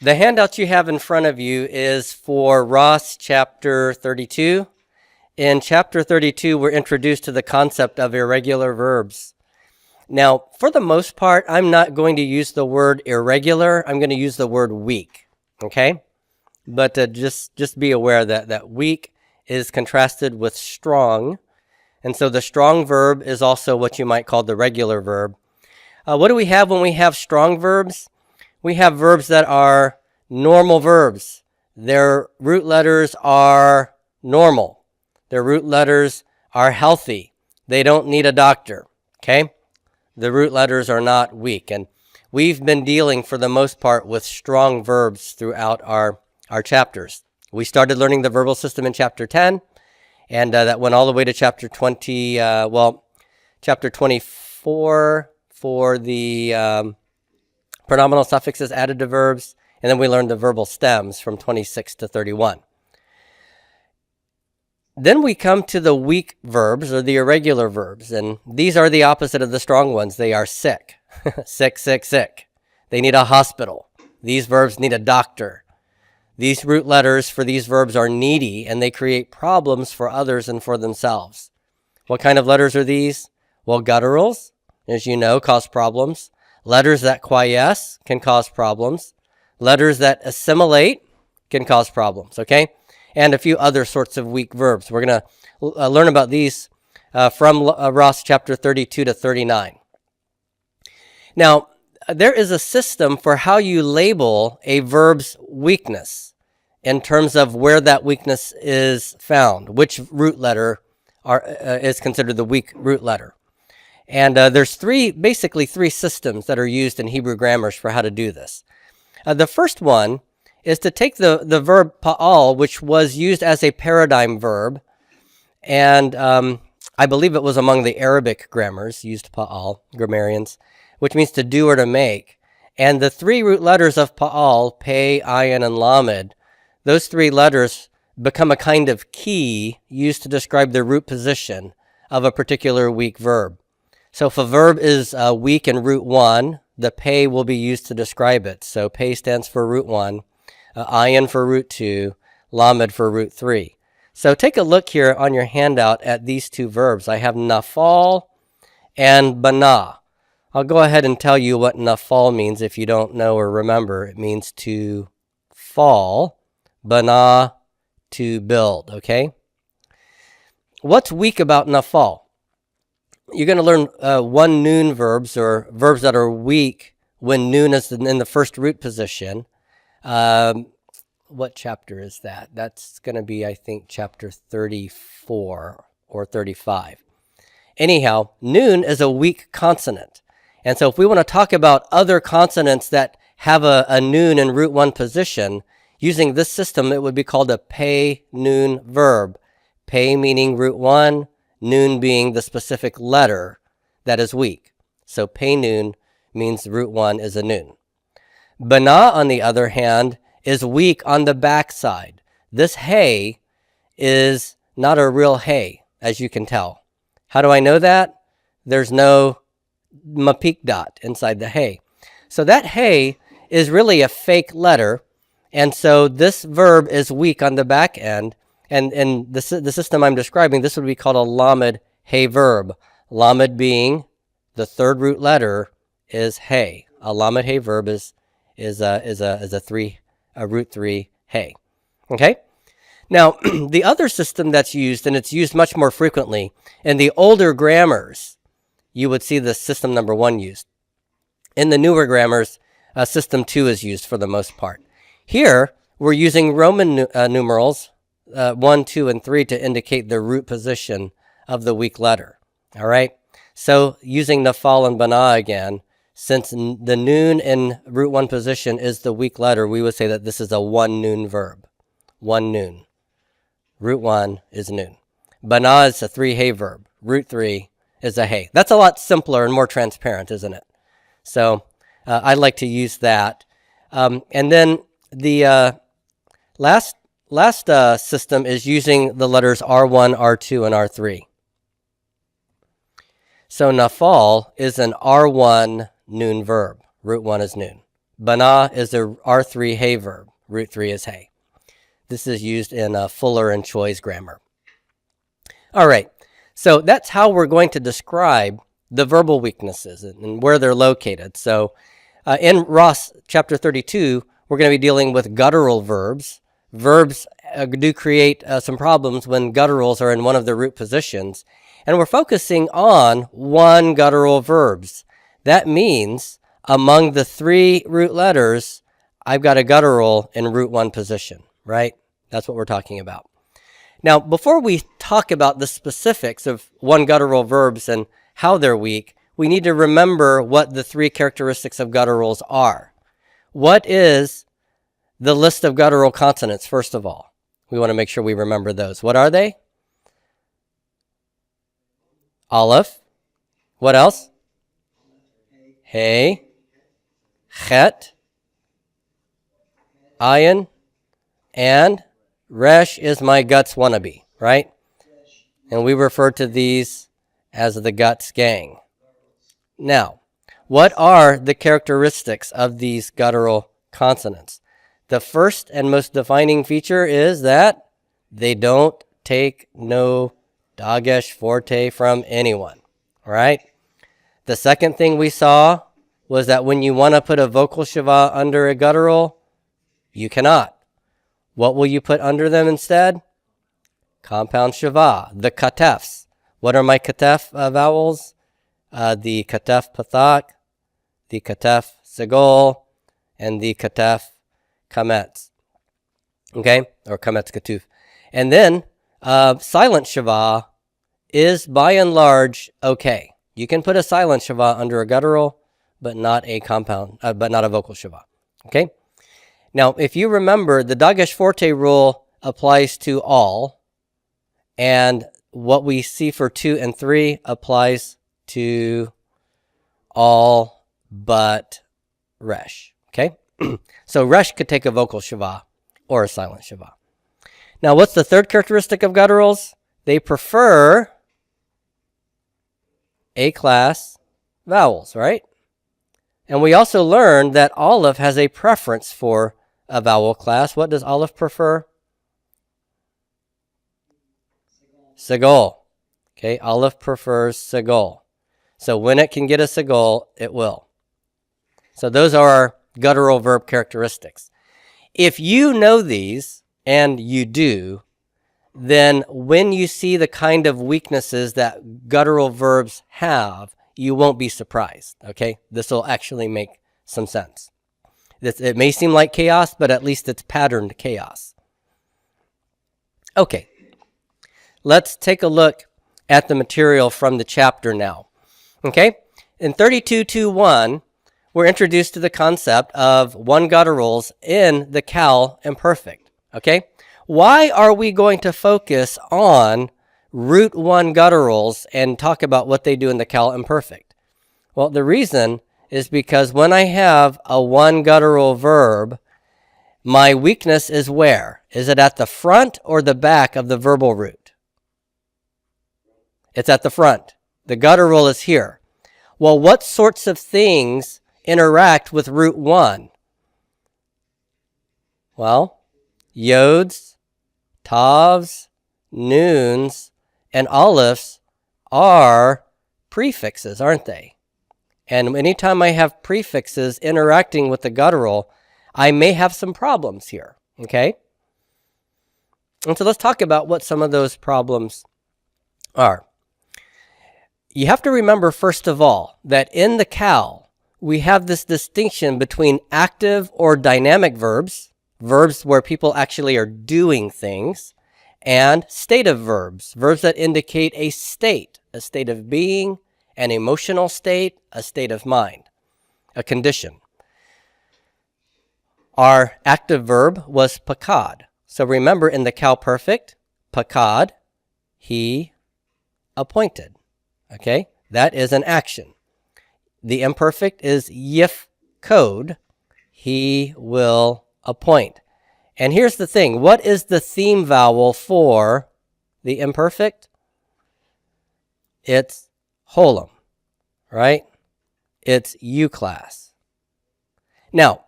The handout you have in front of you is for Ross chapter 32. In chapter 32, we're introduced to the concept of irregular verbs. Now, for the most part, I'm not going to use the word irregular. I'm going to use the word weak, okay? But just be aware that weak is contrasted with strong. And so the strong verb is also what you might call the regular verb. What do we have when we have strong verbs? We have verbs that are normal verbs. Their root letters are normal. Their root letters are healthy. They don't need a doctor, okay? The root letters are not weak. And we've been dealing, for the most part, with strong verbs throughout our chapters. We started learning the verbal system in chapter 10, and that went all the way to chapter 20, chapter 24 for the pronominal suffixes added to verbs, and then we learned the verbal stems from 26 to 31. Then we come to the weak verbs, or the irregular verbs, and these are the opposite of the strong ones. They are sick, sick, sick, sick. They need a hospital. These verbs need a doctor. These root letters for these verbs are needy, and they create problems for others and for themselves. What kind of letters are these? Well, gutturals, as you know, cause problems. Letters that quiesce can cause problems. Letters that assimilate can cause problems, okay? And a few other sorts of weak verbs. We're going to learn about these from Ross chapter 32 to 39. Now, there is a system for how you label a verb's weakness in terms of where that weakness is found, which root letter is considered the weak root letter. And there's basically three systems that are used in Hebrew grammars for how to do this. The first one is to take the verb pa'al, which was used as a paradigm verb, and I believe it was among the Arabic grammars used pa'al, grammarians, which means to do or to make. And the three root letters of pa'al, pei, ayin, and lamed, those three letters become a kind of key used to describe the root position of a particular weak verb. So if a verb is weak in root 1, the pei will be used to describe it. So pei stands for root 1, ayin for root 2, lamed for root 3. So take a look here on your handout at these two verbs. I have nafal and bana. I'll go ahead and tell you what nafal means if you don't know or remember. It means to fall, bana, to build, okay? What's weak about nafal? You're going to learn one noon verbs, or verbs that are weak when noon is in the first root position. What chapter is that? That's going to be, I think, chapter 34 or 35. Anyhow, noon is a weak consonant. And so if we want to talk about other consonants that have a noon in root 1 position, using this system, it would be called a pei noon verb. Pei meaning root 1, noon being the specific letter that is weak. So pei noon means root 1 is a noon. Bana, on the other hand, is weak on the backside. This hey is not a real hey, as you can tell. How do I know that? There's no mapik dot inside the hey. So that hey is really a fake letter, and so this verb is weak on the back end. And the system I'm describing, this would be called a lamed hey verb. Lamed being the third root letter is hey. A lamed hey verb is a root 3 hey. Okay? Now, the other system that's used, and it's used much more frequently, in the older grammars, you would see the system number 1 used. In the newer grammars, system 2 is used for the most part. Here, we're using Roman numerals, 1, 2, and 3 to indicate the root position of the weak letter. All right? So using nafal and bana again, since the noon in root 1 position is the weak letter, we would say that this is a 1 noon verb. 1 noon. Root 1 is noon. Bana is a 3 hey verb. Root 3 is a hey. That's a lot simpler and more transparent, isn't it? So I like to use that. And then the last system is using the letters R1, R2, and R3. So nafal is an R1 noon verb. Root 1 is noon. Bana is a R3 hey verb. Root 3 is hey. This is used in Fuller and Choi's grammar. All right, so that's how we're going to describe the verbal weaknesses and where they're located. So in Ross chapter 32, we're going to be dealing with guttural verbs. Verbs do create some problems when gutturals are in one of the root positions. And we're focusing on one guttural verbs. That means among the 3 root letters, I've got a guttural in root 1 position, right? That's what we're talking about. Now, before we talk about the specifics of one guttural verbs and how they're weak, we need to remember what the 3 characteristics of gutturals are. What is the list of guttural consonants, first of all? We want to make sure we remember those. What are they? Aleph. What else? Hey. Chet. Ayin. And Resh is my guts wannabe, right? And we refer to these as the guts gang. Now, what are the characteristics of these guttural consonants? The first and most defining feature is that they don't take no dagesh forte from anyone, right? The second thing we saw was that when you want to put a vocal shiva under a guttural, you cannot. What will you put under them instead? Compound shiva, the katefs. What are my katef vowels? The katef pathak, the katef segol, and the katef kametz. Okay, or kametz katuf. And then silent shiva is by and large okay. You can put a silent shiva under a guttural, but not a vocal shiva. Okay. Now, if you remember, the dagesh forte rule applies to all, and what we see for 2 and 3 applies to all but resh. Okay. So resh could take a vocal shiva or a silent shiva. Now, what's the third characteristic of gutturals? They prefer A-class vowels, right? And we also learned that Aleph has a preference for a vowel class. What does Aleph prefer? Segol. Okay, Aleph prefers segol. So when it can get a segol, it will. So those are our guttural verb characteristics. If you know these, and you do, then when you see the kind of weaknesses that guttural verbs have, you won't be surprised, okay? This will actually make some sense. It may seem like chaos, but at least it's patterned chaos. Okay, let's take a look at the material from the chapter now, okay? In 32.2.1, we're introduced to the concept of one gutturals in the cal imperfect, okay? Why are we going to focus on root 1 gutturals and talk about what they do in the cal imperfect? Well, the reason is because when I have a one guttural verb, my weakness is where? Is it at the front or the back of the verbal root? It's at the front. The guttural is here. Well, what sorts of things interact with root 1? Well, yods, tavs, noons, and alephs are prefixes, aren't they? And anytime I have prefixes interacting with the guttural, I may have some problems here, okay? And so let's talk about what some of those problems are. You have to remember, first of all, that in the cal, we have this distinction between active or dynamic verbs, verbs where people actually are doing things, and stative verbs, verbs that indicate a state of being, an emotional state, a state of mind, a condition. Our active verb was pakad. So remember, in the cal perfect, pakad, he appointed. Okay, that is an action. The imperfect is yif code, he will appoint. And here's the thing, what is the theme vowel for the imperfect? It's holum, right? It's U class. Now,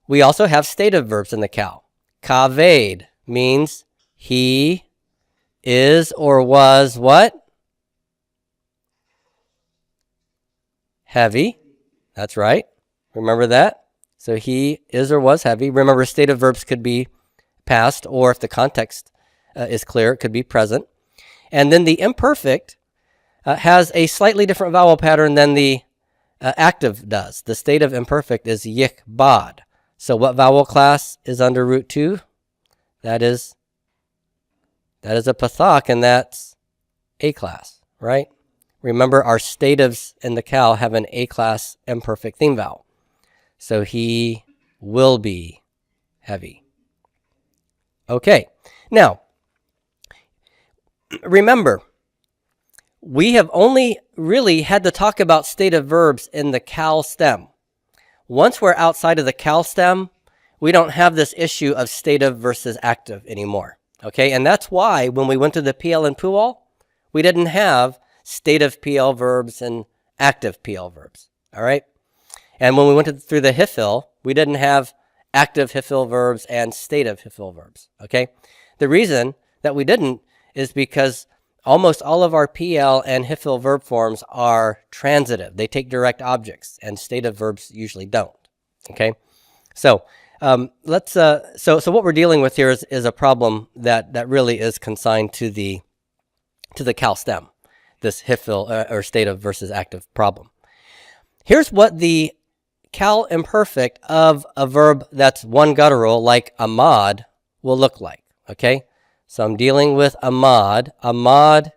we also have stative verbs in the cal. Kaved means he is or was what? Heavy. That's right. Remember that? So he is or was heavy. Remember, stative verbs could be past, or if the context is clear, it could be present. And then the imperfect has a slightly different vowel pattern than the active does. The stative imperfect is yik bod. So what vowel class is under root 2? That is a pathak, and that's A class, right? Remember, our statives in the cal have an A class imperfect theme vowel. So he will be heavy. Okay, now, remember, we have only really had to talk about stative verbs in the cal stem. Once we're outside of the cal stem, we don't have this issue of stative versus active anymore. Okay, and that's why when we went to the PL and PUAL, we didn't have stative PL verbs and active PL verbs. All right, and when we went through the HIFIL, we didn't have active HIFIL verbs and stative HIFIL verbs. Okay, the reason that we didn't is because almost all of our PL and HIFIL verb forms are transitive. They take direct objects, and stative verbs usually don't. Okay, so so what we're dealing with here is a problem that really is consigned to the cal stem, this HIFIL or stative versus active problem. Here's what the cal imperfect of a verb that's one guttural, like amad, will look like. Okay, so I'm dealing with amad. Amad,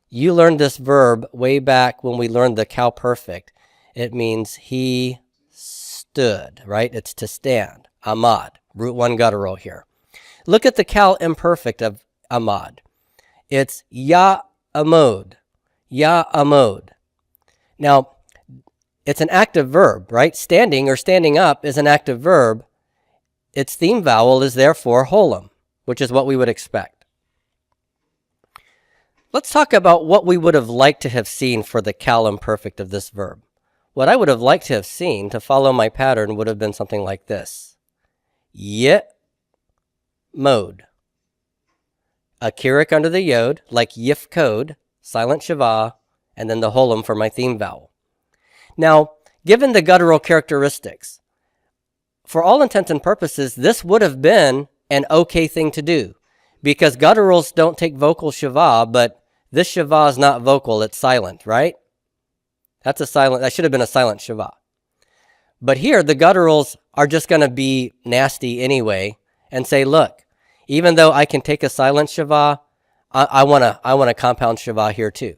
you learned this verb way back when we learned the cal perfect. It means he stood, right? It's to stand. Amad, root 1 guttural here. Look at the cal imperfect of amad. It's ya amod. Ya amod. Now, it's an active verb, right? Standing or standing up is an active verb. Its theme vowel is therefore holum, which is what we would expect. Let's talk about what we would have liked to have seen for the cal imperfect of this verb. What I would have liked to have seen to follow my pattern would have been something like this. Ye mode. A kirik under the yod, like yif code, silent shava, and then the holum for my theme vowel. Now, given the guttural characteristics, for all intents and purposes, this would have been an okay thing to do, because gutturals don't take vocal shava, but this shava is not vocal, it's silent, right? That should have been a silent shava. But here, the gutturals are just going to be nasty anyway and say, look, even though I can take a silent shava, I want a compound shava here too.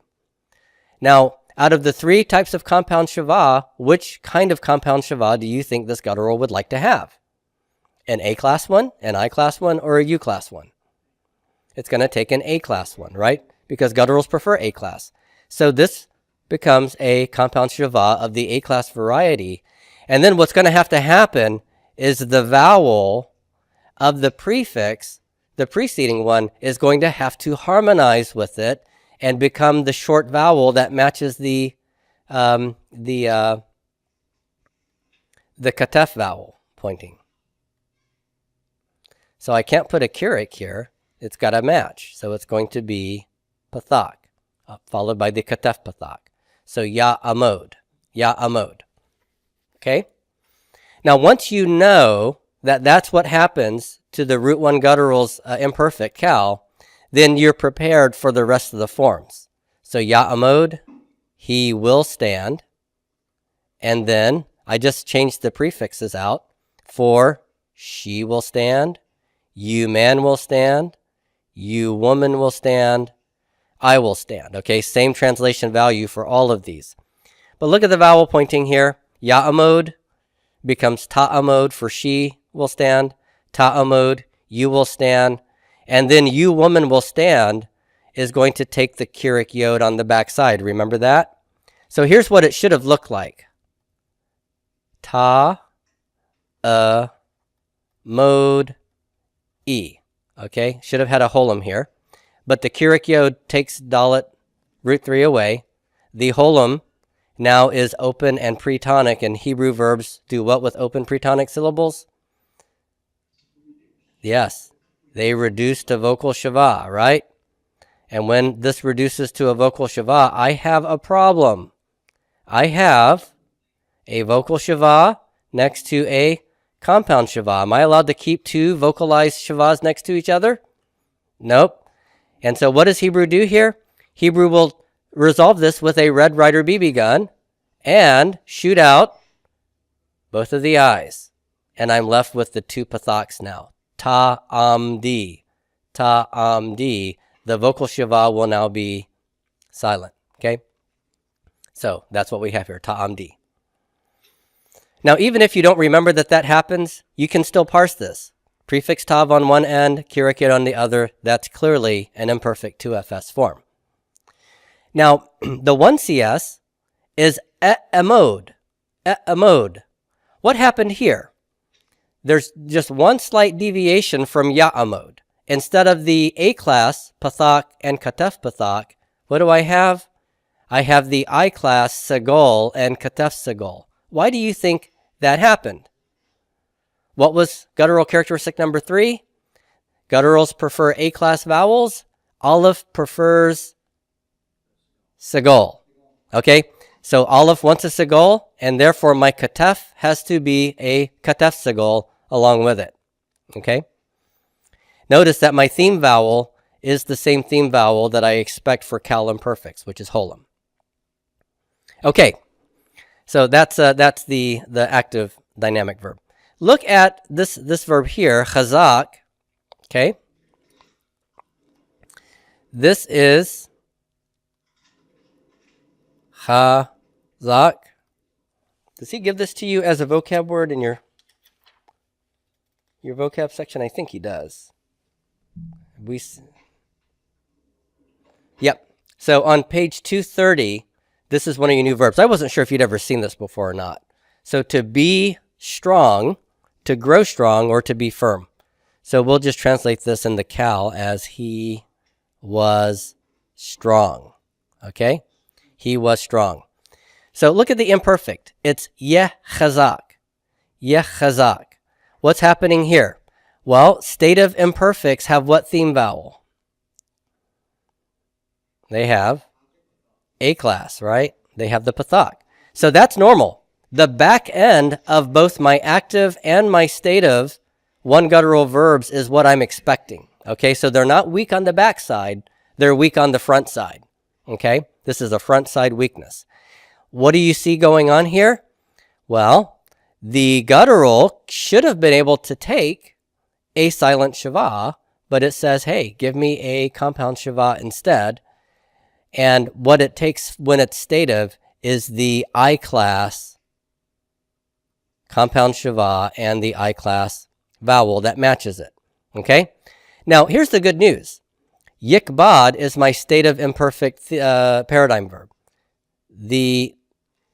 Now, out of the 3 types of compound shava, which kind of compound shava do you think this guttural would like to have? An A-class one, an I-class one, or a U-class one? It's going to take an A-class one, right? Because gutturals prefer A-class. So this becomes a compound shava of the A-class variety. And then what's going to have to happen is the vowel of the prefix, the preceding one, is going to have to harmonize with it and become the short vowel that matches the katef vowel pointing. So I can't put a kirik here. It's got to match. So it's going to be pathak, followed by the katef pathak. So ya amod, ya amod. Okay? Now, once you know that that's what happens to the root 1 guttural's imperfect cal, then you're prepared for the rest of the forms. So ya amod, he will stand. And then I just changed the prefixes out for she will stand, you man will stand, you woman will stand, I will stand. Okay, same translation value for all of these. But look at the vowel pointing here. Ya amod becomes ta amod for she will stand, ta amod, you will stand, and then you woman will stand is going to take the kirik yod on the back side. Remember that? So here's what it should have looked like. Ta, mod, e. Okay, should have had a holum here. But the kirik yod takes dalet root 3 away. The holum now is open and pre-tonic, and Hebrew verbs do what with open pre-tonic syllables? Yes, they reduce to vocal shava, right? And when this reduces to a vocal shava, I have a problem. I have a vocal shava next to a compound shava. Am I allowed to keep two vocalized shavas next to each other? Nope. And so what does Hebrew do here? Hebrew will resolve this with a Red Ryder BB gun and shoot out both of the I's. And I'm left with the two pathoks now. Ta-am-di. Ta-am-di. The vocal shava will now be silent. Okay? So that's what we have here. Ta-am-di. Now, even if you don't remember that happens, you can still parse this. Prefix tav on one end, kirikit on the other. That's clearly an imperfect 2FS form. Now, the 1CS is e'amod. E'amod. What happened here? There's just one slight deviation from ya'amod. Instead of the A-class, pathak, and katef pathak, what do I have? I have the I-class, sagol, and katef sagol. Why do you think that happened? What was guttural characteristic number 3? Gutturals prefer A-class vowels. Aleph prefers sagol. Okay, so Aleph wants a sagol, and therefore my katef has to be a katef sagol along with it. Okay? Notice that my theme vowel is the same theme vowel that I expect for cal imperfects, which is holum. Okay, so that's the active dynamic verb. Look at this verb here, chazak. Okay, this is chazak. Does he give this to you as a vocab word in your vocab section? I think he does. Yep. So on page 230, this is one of your new verbs. I wasn't sure if you'd ever seen this before or not. So to be strong, to grow strong, or to be firm. So we'll just translate this in the cal as he was strong. Okay? He was strong. So look at the imperfect. It's yeh chazak. Yeh chazak. What's happening here? Well, stative imperfects have what theme vowel? They have A-class, right? They have the pathak. So that's normal. The back end of both my active and my stative one guttural verbs is what I'm expecting. Okay, so they're not weak on the back side. They're weak on the front side. Okay, this is a front side weakness. What do you see going on here? Well, the guttural should have been able to take a silent shava, but it says, hey, give me a compound shava instead. And what it takes when it's stative is the I-class compound shava and the I-class vowel that matches it. Okay? Now, here's the good news. Yikbad is my stative imperfect paradigm verb. The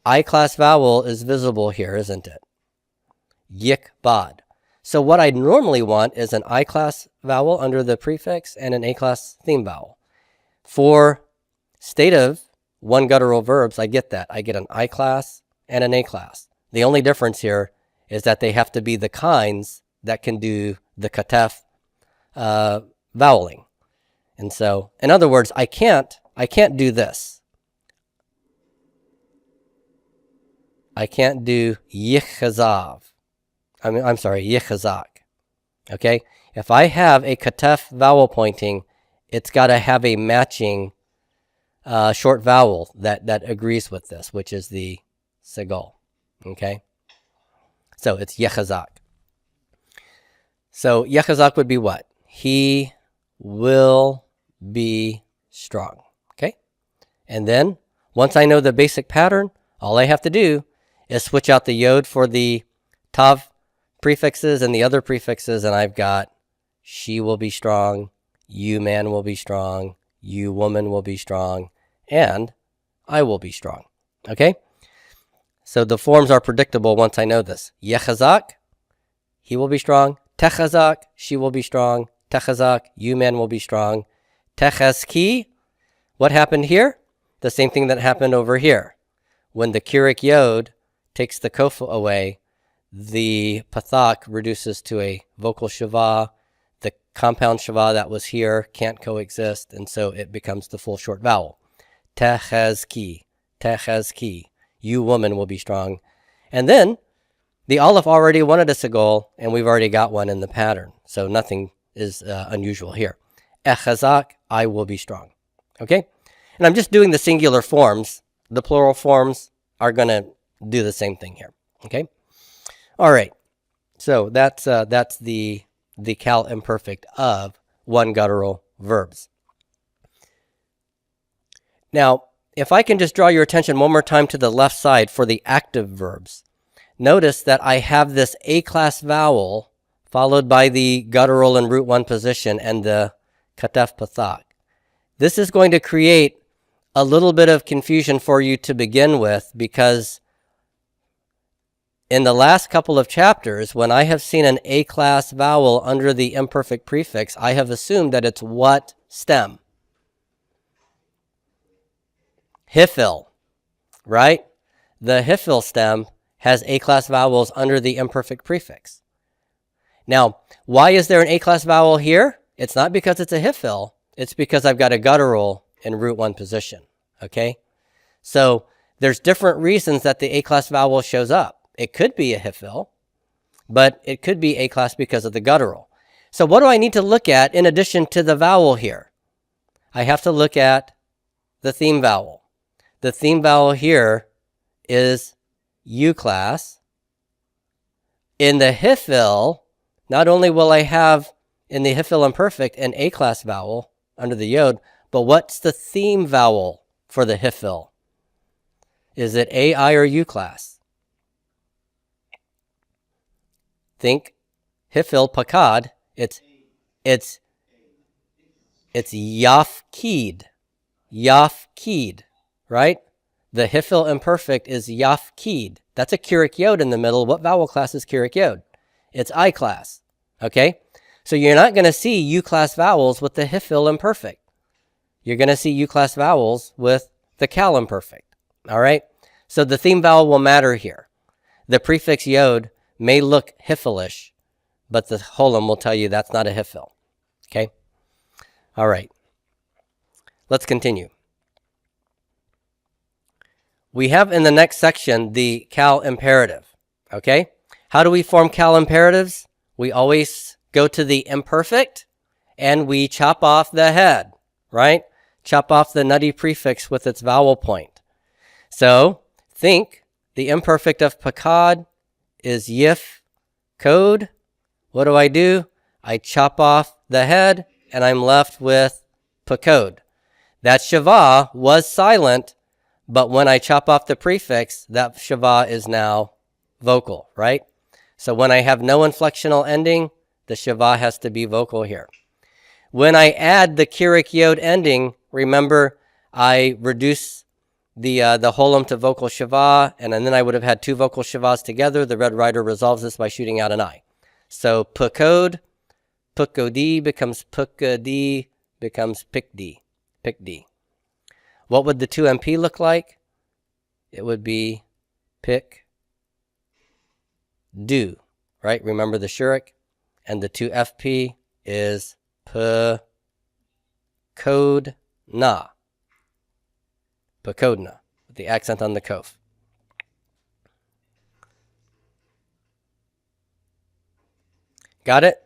I-class vowel is visible here, isn't it? Yikbad. So what I normally want is an I-class vowel under the prefix and an A-class theme vowel. For stative one guttural verbs, I get that. I get an I-class and an A-class. The only difference here is that they have to be the kinds that can do the katef voweling. And so, in other words, I can't do this. I can't do yichazav. I'm sorry, yichazak. Okay? If I have a katef vowel pointing, it's got to have a matching short vowel that agrees with this, which is the segol. Okay? So it's yechazak. So yechazak would be what? He will be strong. Okay? And then, once I know the basic pattern, all I have to do is switch out the yod for the tav prefixes and the other prefixes, and I've got she will be strong, you man will be strong, you woman will be strong, and I will be strong. Okay? So the forms are predictable once I know this. Yechazak, he will be strong. Techazak, she will be strong. Techazak, you man will be strong. Techazki, what happened here? The same thing that happened over here. when the kyric yod takes the kof away, the pathak reduces to a vocal shava. The compound shava that was here can't coexist, and so it becomes the full short vowel. Techezki, techezki. You woman will be strong. And then the aleph already wanted a segol, and we've already got one in the pattern, so nothing is unusual here. Echazak, I will be strong. Okay? And I'm just doing the singular forms. The plural forms are going to do the same thing here. Okay? All right. So that's the cal imperfect of one guttural verbs. Now, if I can just draw your attention one more time to the left side for the active verbs, notice that I have this A-class vowel followed by the guttural in root 1 position and the katef pathak. This is going to create a little bit of confusion for you to begin with, because in the last couple of chapters, when I have seen an A-class vowel under the imperfect prefix, I have assumed that it's what stem? Hifil, right? The hifil stem has A-class vowels under the imperfect prefix. Now, why is there an A-class vowel here? It's not because it's a hifil. It's because I've got a guttural in root 1 position, okay? So there's different reasons that the A-class vowel shows up. It could be a hifil, but it could be A-class because of the guttural. So what do I need to look at in addition to the vowel here? I have to look at the theme vowel. The theme vowel here is U-class. In the hifil, not only will I have in the hifil imperfect an A-class vowel under the yod, but what's the theme vowel for the hifil? Is it A, I, or U-class? Think hifil pakad. It's yafkid. Yafkid, right? The hifil imperfect is yafkid. That's a kyric yod in the middle. What vowel class is kyric yod? It's I class, okay? So you're not going to see U-class vowels with the hifil imperfect. You're going to see U-class vowels with the cal imperfect, all right? So the theme vowel will matter here. The prefix yod may look hifilish, but the holum will tell you that's not a hifil, okay? All right. Let's continue. We have in the next section the cal imperative, okay? How do we form cal imperatives? We always go to the imperfect and we chop off the head, right? Chop off the nutty prefix with its vowel point. So think the imperfect of pakad is yif code. What do? I chop off the head and I'm left with pakod. That shava was silent, but when I chop off the prefix, that shava is now vocal, right? So when I have no inflectional ending, the shava has to be vocal here. When I add the kyric yod ending, remember I reduce the holum to vocal shava, and then I would have had two vocal shavas together. The red writer resolves this by shooting out an I. So pakod, pukodi becomes pukadi, becomes pikdi, pikdi. What would the 2MP look like? It would be pick, do, right? Remember the shurik? And the 2FP is p, code, na. Pakodna, with the accent on the kof. Got it?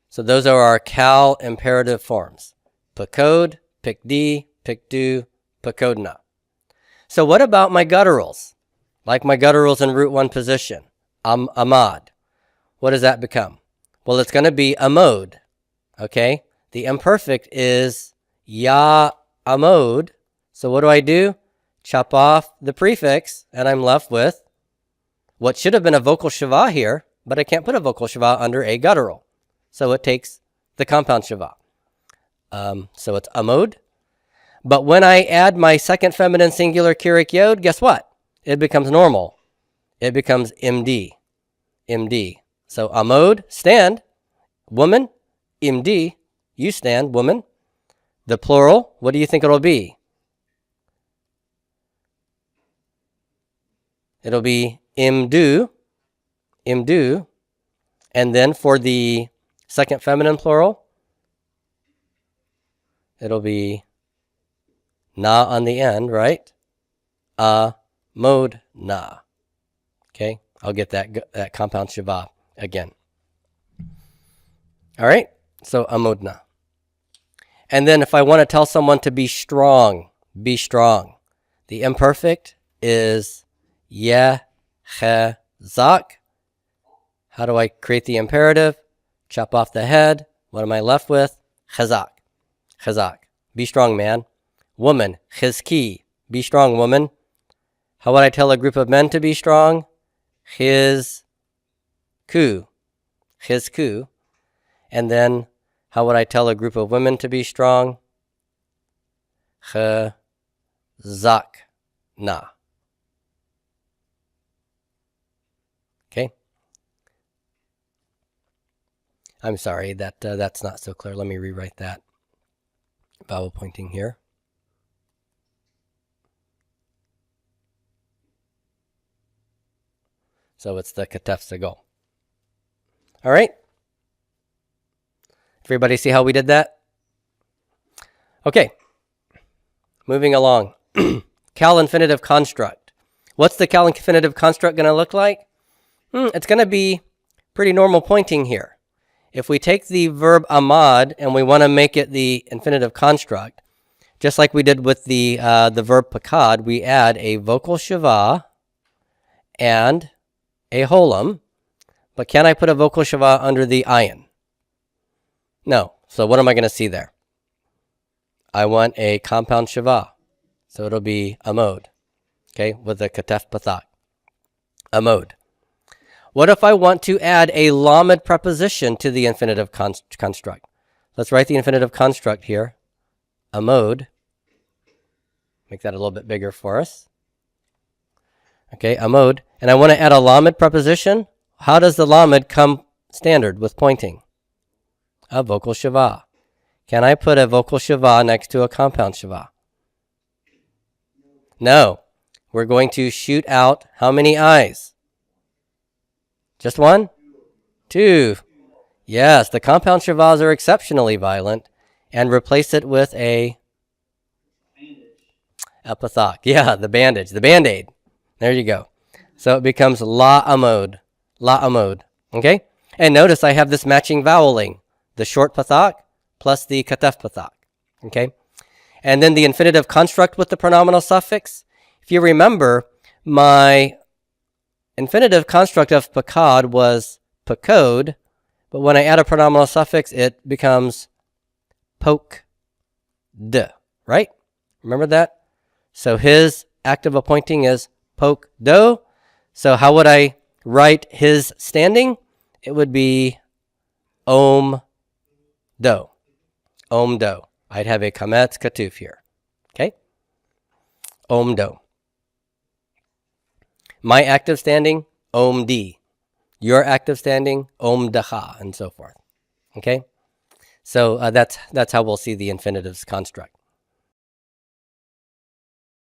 So those are our cal imperative forms. Pakod, pikdi, pikdu, pakodna. So what about my gutturals? Like my gutturals in root 1 position. Amad. What does that become? Well, it's going to be amod. Okay? The imperfect is ya amod. So what do? Chop off the prefix, and I'm left with what should have been a vocal shava here, but I can't put a vocal shava under a guttural. So it takes the compound shava. So it's amod. But when I add my second feminine singular kyric yod, guess what? It becomes normal. It becomes md. Md. So amod, stand. Woman, md, you stand, woman. The plural, what do you think it'll be? it'll be imdu, imdu. And then for the second feminine plural, it'll be na on the end, right? Mod na. Okay, I'll get that compound shiva again. All right, so amodna. And then if I want to tell someone to be strong, be strong. The imperfect is yechezak. How do I create the imperative? Chop off the head. What am I left with? Chezak. Chezak. Be strong, man. Woman. Chizki. Be strong, woman. How would I tell a group of men to be strong? Chizku. Chizku. And then how would I tell a group of women to be strong? Chezak. Na. Okay. I'm sorry, that's not so clear. Let me rewrite that. Vowel pointing here. So it's the katef sagal. All right. Everybody see how we did that? Okay. Moving along. Cal infinitive construct. What's the cal infinitive construct going to look like? It's going to be pretty normal pointing here. If we take the verb amad and we want to make it the infinitive construct, just like we did with the verb pakad, we add a vocal shiva and a holum. But can I put a vocal shiva under the ayin? No. So what am I going to see there? I want a compound shiva. So it'll be amod. Okay, with the katef pathak. Amod. What if I want to add a lamed preposition to the infinitive construct? Let's write the infinitive construct here. Amod. Make that a little bit bigger for us. Okay, amod. And I want to add a lamed preposition. How does the lamed come standard with pointing? A vocal shiva. Can I put a vocal shiva next to a compound shiva? No. We're going to shoot out how many eyes? Just one? Two. Yes, the compound shivas are exceptionally violent. And replace it with a pathak. Yeah, the bandage, the band-aid. There you go. So it becomes la amod. La amod. Okay? And notice I have this matching voweling. The short pathak plus the katef pathak. Okay? And then the infinitive construct with the pronominal suffix. If you remember, my infinitive construct of pakad was pakod, but when I add a pronominal suffix, it becomes poke d, right? Remember that? So his active appointing is poke do. So how would I write his standing? It would be om do. Om do. I'd have a kametz katuf here. Okay? Om do. My active standing, om di. Your active standing, om daha, and so forth. Okay? So that's how we'll see the infinitives construct.